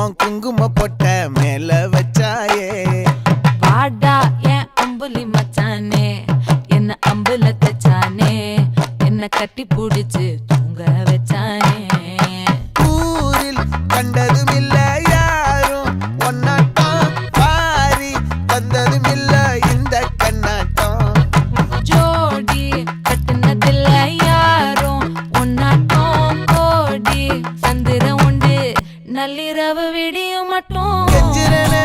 உன் குங்கும பொட்ட மேல வச்சாயே பாடா என் அம்புலி மச்சானே என்ன அம்புல தச்சானே என்ன கட்டி புடிச்சு தூங்க வச்சானே ஊரில் கண்டதும் இல்ல யாரும் ஒன்னாட்டம் பாரி வந்ததும் இல்ல இந்த கண்ணாட்டம் ஜோடி கட்டுனதில்ல யாரும் ஒன்னாட்டம் கோடி சந்திர உண்டு நள்ளிரவு விடியும் மட்டும் கெஞ்சிரனே